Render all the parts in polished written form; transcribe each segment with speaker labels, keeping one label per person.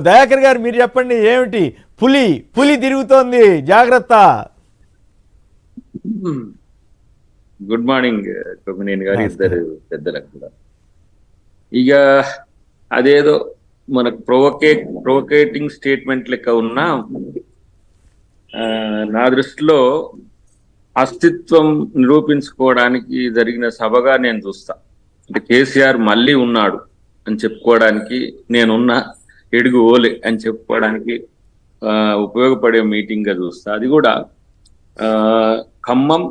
Speaker 1: దయాకర్ గారు మీరు చెప్పండి, ఏమిటి పులి పులి తిరుగుతోంది, జాగ్రత్త.
Speaker 2: గుడ్ మార్నింగ్ కొమ్మినేని గారు, ఇద్దరు పెద్దలకు కూడా. ఇక అదేదో మనకు ప్రొవోకేటింగ్ స్టేట్మెంట్ లెక్క ఉన్న నా దృష్టిలో అస్తిత్వం నిరూపించుకోవడానికి జరిగిన సభగా నేను చూస్తా. అంటే కేసీఆర్ మళ్ళీ ఉన్నాడు అని చెప్పుకోవడానికి, నేనున్నా ఎడుగు ఓలే అని చెప్పుకోవడానికి ఉపయోగపడే మీటింగ్ గా చూస్తా. అది కూడా ఖమ్మం,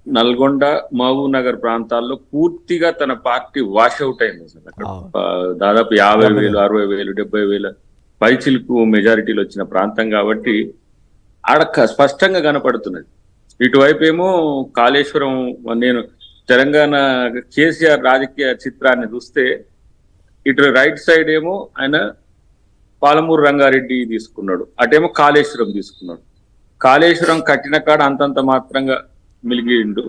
Speaker 2: నల్గొండ, మహబూబ్ నగర్ ప్రాంతాల్లో పూర్తిగా తన పార్టీ వాషౌట్ అయింది. అసలు అక్కడ దాదాపు 50,000, 60,000, 70,000 పైచిలకు మెజారిటీలు వచ్చిన ప్రాంతం కాబట్టి ఆడ స్పష్టంగా కనపడుతున్నది. ఇటువైపు ఏమో కాళేశ్వరం, నేను తెలంగాణ కేసీఆర్ రాజకీయ చిత్రాన్ని చూస్తే ఇటు రైట్ సైడ్ ఏమో ఆయన పాలమూరు రంగారెడ్డి తీసుకున్నాడు, అటేమో కాళేశ్వరం తీసుకున్నాడు. కాళేశ్వరం కట్టిన కాడ అంతంత మాత్రంగా మిలిగిండు.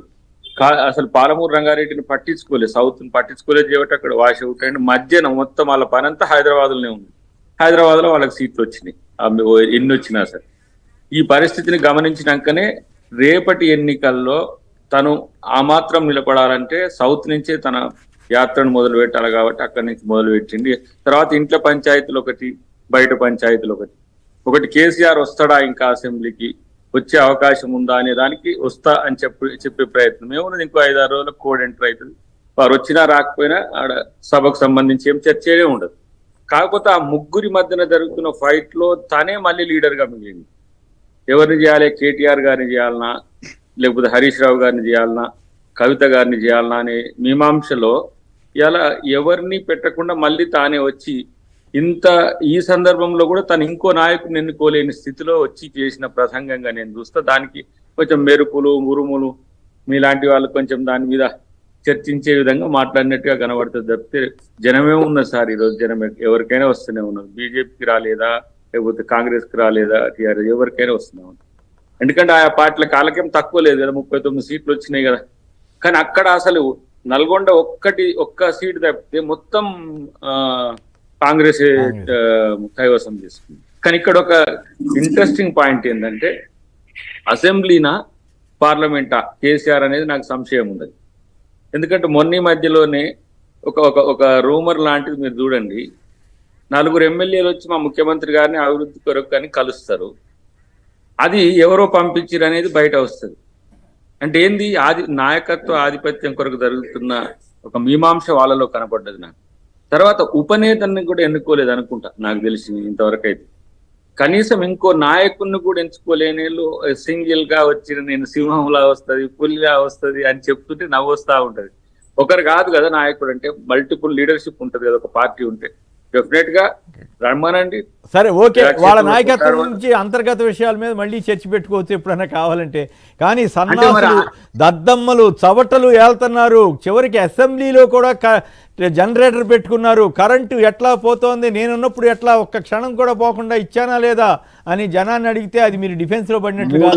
Speaker 2: అసలు పాలమూరు రంగారెడ్డిని పట్టించుకోలేదు, సౌత్ ని పట్టించుకోలేదు కాబట్టి అక్కడ వాషౌట్ అండ్ మధ్యన మొత్తం వాళ్ళ పని అంతా హైదరాబాద్లోనే ఉంది. హైదరాబాద్ లో వాళ్ళకి సీట్లు వచ్చినాయి, ఎన్ని వచ్చినా సరే. ఈ పరిస్థితిని గమనించినాకనే రేపటి ఎన్నికల్లో తను ఆ మాత్రం నిలబడాలంటే సౌత్ నుంచే తన యాత్రను మొదలు పెట్టాలి కాబట్టి అక్కడి నుంచి మొదలు పెట్టింది. తర్వాత ఇంట్లో పంచాయతీలు ఒకటి, బయట పంచాయతీలు ఒకటి కేసీఆర్ వస్తాడా ఇంకా అసెంబ్లీకి, వచ్చే అవకాశం ఉందా అనే దానికి వస్తా అని చెప్పే ప్రయత్నం ఏమున్నది. ఇంకో 5-6 రోజులకు కోడ్ ఎంటర్ అవుతుంది. వారు వచ్చినా రాకపోయినా ఆడ సభకు సంబంధించి ఏం చర్చనే ఉండదు. కాకపోతే ఆ ముగ్గురి మధ్యన జరుగుతున్న ఫైట్ లో తనే మళ్ళీ లీడర్ గా మిగిలింది. ఎవరిని చేయాలి, కేటీఆర్ గారిని చేయాలనా, లేకపోతే హరీష్ రావు గారిని చేయాలనా, కవిత గారిని చేయాలనా అనే మీమాంసలో ఇలా ఎవరిని పెట్టకుండా మళ్ళీ తానే వచ్చి ఈ సందర్భంలో కూడా తను ఇంకో నాయకుడిని ఎన్నుకోలేని స్థితిలో వచ్చి చేసిన ప్రసంగంగా నేను చూస్తా. దానికి కొంచెం మెరుపులు మురుములు మీలాంటి వాళ్ళు కొంచెం దాని మీద చర్చించే విధంగా మాట్లాడినట్టుగా కనబడుతుంది తప్పితే జనమే ఉన్నది సార్. ఈరోజు జనం ఎవరికైనా వస్తూనే ఉన్నారు. బీజేపీకి రాలేదా, లేకపోతే కాంగ్రెస్ కి రాలేదా, టీఆర్ఎస్ ఎవరికైనా వస్తూనే ఉన్నారు. ఎందుకంటే ఆయా పార్టీల కాలకేం తక్కువ లేదు కదా, 39 సీట్లు వచ్చినాయి కదా. కానీ అక్కడ అసలు నల్గొండ ఒక్క సీటు తప్పితే మొత్తం కాంగ్రెస్ కైవసం చేసుకుంది. కానీ ఇక్కడ ఒక ఇంట్రెస్టింగ్ పాయింట్ ఏంటంటే అసెంబ్లీనా పార్లమెంటా కేసీఆర్ అనేది నాకు సంశయం ఉన్నది. ఎందుకంటే మొన్న మధ్యలోనే ఒక రూమర్ లాంటిది మీరు చూడండి, 4 ఎమ్మెల్యేలు వచ్చి మా ముఖ్యమంత్రి గారిని అభివృద్ధి కొరకు అని కలుస్తారు. అది ఎవరో పంపించారు అనేది బయట వస్తుంది. అంటే ఏంది, నాయకత్వ ఆధిపత్యం కొరకు జరుగుతున్న ఒక మీమాంస వాళ్ళలో కనపడ్డది నాకు. తర్వాత ఉపనేతని కూడా ఎన్నుకోలేదు అనుకుంటా నాకు తెలిసి ఇంతవరకు అయితే. కనీసం ఇంకో నాయకుడిని కూడా ఎంచుకోలేని సింగిల్ గా వచ్చిన నేను సింహంలా వస్తుంది, పులిలా వస్తుంది అని చెప్తుంటే నవ్వొస్తా ఉంటది. ఒకరు కాదు కదా నాయకుడు అంటే, మల్టిపుల్ లీడర్షిప్ ఉంటది కదా ఒక పార్టీ ఉంటే. డెఫినెట్ గా రమ్మనండి,
Speaker 1: సరే ఓకే, వాళ్ళ నాయకత్వం నుంచి అంతర్గత విషయాల మీద మళ్ళీ చర్చ పెట్టుకోవచ్చు ఎప్పుడైనా కావాలంటే. కానీ సన్నాసులు, దద్దమ్మలు, చవటలు ఏళ్తున్నారు. చివరికి అసెంబ్లీలో కూడా జనరేటర్ పెట్టుకున్నారు. కరెంటు ఎట్లా పోతోంది, నేనున్నప్పుడు ఎట్లా ఒక్క క్షణం కూడా పోకుండా ఇచ్చానా లేదా అని జనాన్ని అడిగితే అది మీరు డిఫెన్స్ లో పడినట్లుగా.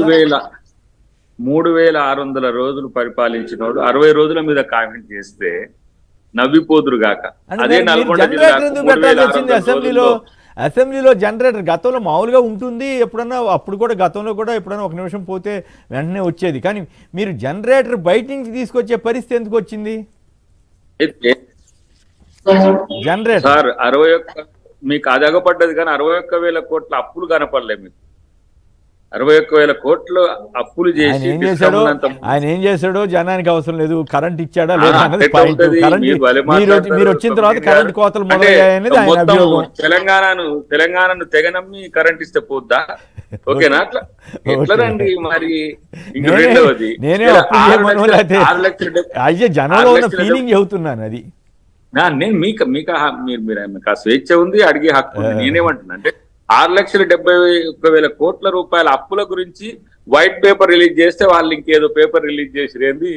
Speaker 2: 3,600 రోజులు పరిపాలించినోడు 60 రోజుల మీద కామెంట్ చేస్తే నవ్విపోదురు గాక. అదే
Speaker 1: అసెంబ్లీలో జనరేటర్ గతంలో మామూలుగా ఉంటుంది, ఎప్పుడన్నా అప్పుడు కూడా గతంలో కూడా ఎప్పుడన్నా 1 నిమిషం పోతే వెంటనే వచ్చేది. కానీ మీరు జనరేటర్ బయట నుంచి తీసుకొచ్చే పరిస్థితి ఎందుకు వచ్చింది? జనరేటర్
Speaker 2: సార్ 61 మీకు అదగపడ్డది కానీ 61,000 కోట్ల అప్పులు కనపడలే మీకు. 61,000 కోట్లు అప్పులు చేసి
Speaker 1: ఆయన ఏం చేశాడో జనానికి అవసరం లేదు. కరెంట్ ఇచ్చాడా లేదా అన్నది పాయింట్. మీరు వచ్చిన తర్వాత కరెంట్ కోతలు మొదలయ్యాయనేది ఆయన అభియోగం.
Speaker 2: తెలంగాణను తెగనమ్మి కరెంట్ ఇస్తే పోద్దా? ఓకేనా? అట్లా ఎట్లనండి మరి.
Speaker 1: నేనే అయ్యే జనంలో ఉన్న ఫీలింగ్ చెబుతున్నాను. అది
Speaker 2: నేను మీకు ఆ స్వేచ్ఛ ఉంది, అడిగే హక్కు ఉంది. నేనేమంటున్నా అంటే 6,71,000 కోట్ల రూపాయల అప్పుల గురించి వైట్ పేపర్ రిలీజ్ చేస్తే వాళ్ళు ఇంకేదో పేపర్ రిలీజ్ చేసిరేంది,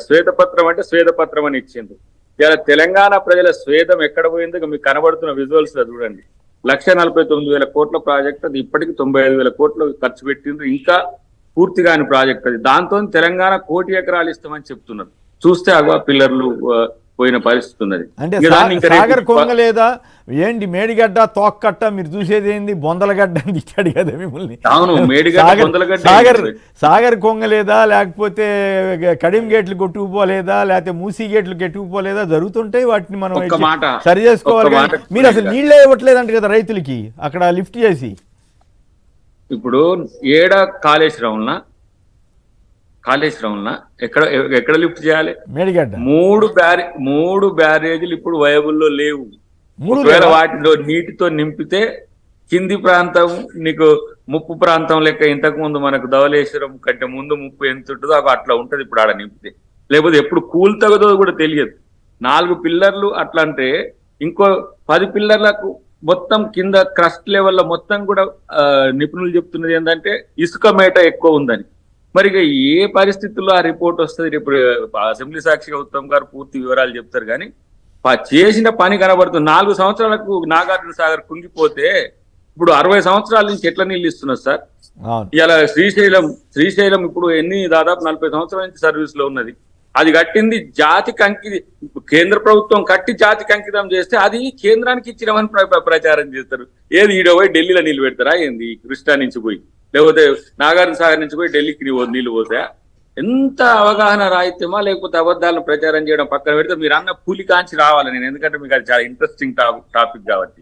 Speaker 2: శ్వేతపత్రం అంటే శ్వేతపత్రం అని ఇచ్చింది. ఇలా తెలంగాణ ప్రజల స్వేదం ఎక్కడ పోయిందో మీకు కనబడుతున్న విజువల్స్ లో చూడండి. 1,49,000 కోట్ల ప్రాజెక్ట్ అది, ఇప్పటికి 95,000 కోట్లు ఖర్చు పెట్టిండ్రు. ఇంకా పూర్తి కాని ప్రాజెక్ట్ అది. దాంతో తెలంగాణ 1,00,00,000 ఎకరాలు ఇస్తామని చెప్తున్నారు. చూస్తే అగో పిల్లర్లు పోయిన పరిస్థితి ఉన్నది.
Speaker 1: అంటే
Speaker 2: ఇంకా దాన్ని ఇంకా
Speaker 1: సాగర్
Speaker 2: రేపు
Speaker 1: కొంగ లేదా ఏంటి మేడిగడ్డ తోక్కట్ట మీరు చూసేది ఏంది బొందలగడ్డ అని ఇచ్చాడు కదా మిమ్మల్ని.
Speaker 2: అవును, మేడిగడ్డ బొందలగడ్డ
Speaker 1: సాగర్ కొంగ లేదా, లేకపోతే కడియం గేట్లు కొట్టుకుపోలేదా, లేకపోతే మూసీ గేట్లు కొట్టుకుపోలేదా, జరుగుతుంటాయి. వాటిని మనం సరి చేసుకోవాలి. మీరు అసలు నీళ్ళే ఇవ్వట్లేదంట కదా రైతులకి అక్కడ లిఫ్ట్ చేసి.
Speaker 2: ఇప్పుడు ఏడ కాళేశ్వరంలా ఎక్కడ ఎక్కడ లిఫ్ట్ చేయాలి?
Speaker 1: మేడిగడ్డ
Speaker 2: 3 బ్యారేజీలు ఇప్పుడు వయబుల్లో లేవు. ఒకవేళ వాటిలో నీటితో నింపితే కింది ప్రాంతం నీకు ముప్పు ప్రాంతం లెక్క. ఇంతకు ముందు మనకు ధవళేశ్వరం కంటే ముందు ముప్పు ఎంత ఉంటుందో అట్లా ఉంటది ఇప్పుడు ఆడ నింపితే. లేకపోతే ఎప్పుడు కూల్ తగదో కూడా తెలియదు. 4 పిల్లర్లు అట్లా అంటే ఇంకో 10 పిల్లర్లకు మొత్తం కింద క్రస్ట్ లెవెల్లో మొత్తం కూడా నిపుణులు చెప్తున్నది ఏంటంటే ఇసుక మేట ఎక్కువ ఉందని. మరి ఏ పరిస్థితుల్లో ఆ రిపోర్ట్ వస్తుంది? ఇప్పుడు అసెంబ్లీ సాక్షిగా ఉత్తమ్ గారు పూర్తి వివరాలు చెప్తారు. కానీ చేసిన పని కనబడుతుంది. 4 సంవత్సరాలకు నాగార్జున సాగర్ కుంగిపోతే ఇప్పుడు 60 సంవత్సరాల నుంచి ఎట్లా నీళ్ళు ఇస్తున్నారు సార్? ఇలా శ్రీశైలం ఇప్పుడు దాదాపు 40 సంవత్సరాల నుంచి సర్వీస్ లో ఉన్నది. అది కట్టింది జాతికి కేంద్ర ప్రభుత్వం కట్టి జాతికి అంకితం చేస్తే అది కేంద్రానికి ఇచ్చినామని ప్రచారం చేస్తారు. ఏది ఈడ పోయి ఢిల్లీలో నీళ్ళు పెడతారా ఏంది? కృష్ణా నుంచి పోయి లేకపోతే నాగార్జున సాగర్ నుంచి పోయి ఢిల్లీకి నీళ్లు పోతాయా? ఎంత అవగాహన రాహిత్యమా లేకపోతే అబద్ధాలను ప్రచారం చేయడం పక్కన పెడితే మీరు అన్న పులి కాంచి రావాలి నేను. ఎందుకంటే మీకు అది చాలా ఇంట్రెస్టింగ్ టాపిక్ కాబట్టి.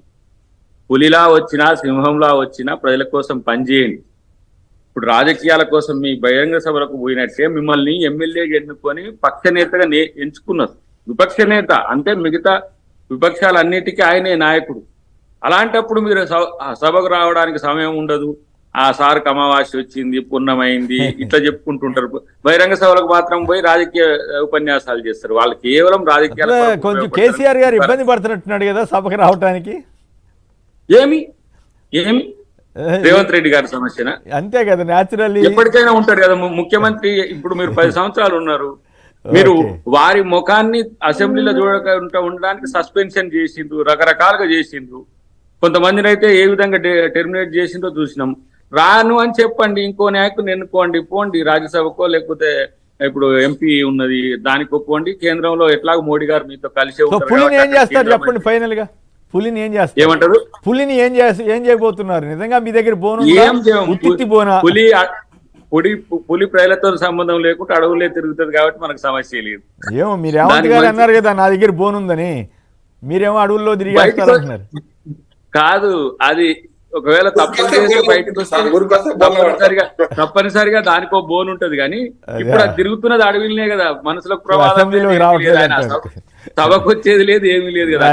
Speaker 2: పులిలా వచ్చినా సింహంలా వచ్చినా ప్రజల కోసం పనిచేయండి. ఇప్పుడు రాజకీయాల కోసం మీ బహిరంగ సభలకు పోయినట్టే మిమ్మల్ని ఎమ్మెల్యేగా ఎన్నుకొని పక్ష నేతగా ఎంచుకున్నారు. విపక్ష నేత అంటే మిగతా విపక్షాలన్నిటికీ ఆయనే నాయకుడు. అలాంటప్పుడు మీరు సభకు రావడానికి సమయం ఉండదు. ఆ సార్కి అమావాస్య వచ్చింది, పున్నమైంది ఇట్లా చెప్పుకుంటుంటారు. బహిరంగ సభలకు మాత్రం పోయి రాజకీయ ఉపన్యాసాలు చేస్తారు. వాళ్ళు కేవలం రాజకీయాల
Speaker 1: కొంచెం కేసీఆర్ గారు ఇబ్బంది పడుతున్నట్టున్నాడు కదా సభకు రావడానికి.
Speaker 2: ఏమి రేవంత్ రెడ్డి గారి సమస్యనా?
Speaker 1: అంతే కదా, న్యాచురల్లీ
Speaker 2: ఎప్పటికైనా ఉంటారు కదా ముఖ్యమంత్రి. ఇప్పుడు మీరు 10 సంవత్సరాలు ఉన్నారు. మీరు వారి ముఖాన్ని అసెంబ్లీలో చూడకుండా ఉండడానికి సస్పెన్షన్ చేసిండ్రు, రకరకాలుగా చేసిండ్రు. కొంతమందిని అయితే ఏ విధంగా టెర్మినేట్ చేసిందో చూసినాం. రాను అని చెప్పండి, ఇంకో నాయకుని ఎన్నుకోండి, పోండి రాజ్యసభకో లేకపోతే ఇప్పుడు ఎంపీ ఉన్నది దానికి ఒప్పుకోండి. కేంద్రంలో ఎట్లాగో మోడీ గారు మీతో కలిసే ఉంటారు.
Speaker 1: పులిని ఏం చేస్తారు చెప్పండి ఫైనల్ గా? పులిని ఏం చేస్తారు?
Speaker 2: ఏమంటారు?
Speaker 1: పులిని ఏం చేయబోతున్నారు? నిజంగా మీ దగ్గర బోను
Speaker 2: పులి ప్రజలతో సంబంధం లేకుండా అడవులే తిరుగుతుంది కాబట్టి మనకు సమస్య లేదు.
Speaker 1: ఏమో మీరు రేవంత్ గారు అన్నారు కదా నా దగ్గర బోన్ ఉందని, మీరేమో అడవుల్లో తిరిగేస్తారంటున్నారు.
Speaker 2: కాదు, అది ఒకవేళ తప్పు చేస్తే బయటకు వస్తే తప్పనిసరిగా దానికో బోన్ ఉంటది. కానీ ఇప్పుడు అది తిరుగుతున్నది అడవిలనే కదా, మనసులో ప్రమాదం, సభకు వచ్చేది లేదు, ఏమీ లేదు కదా.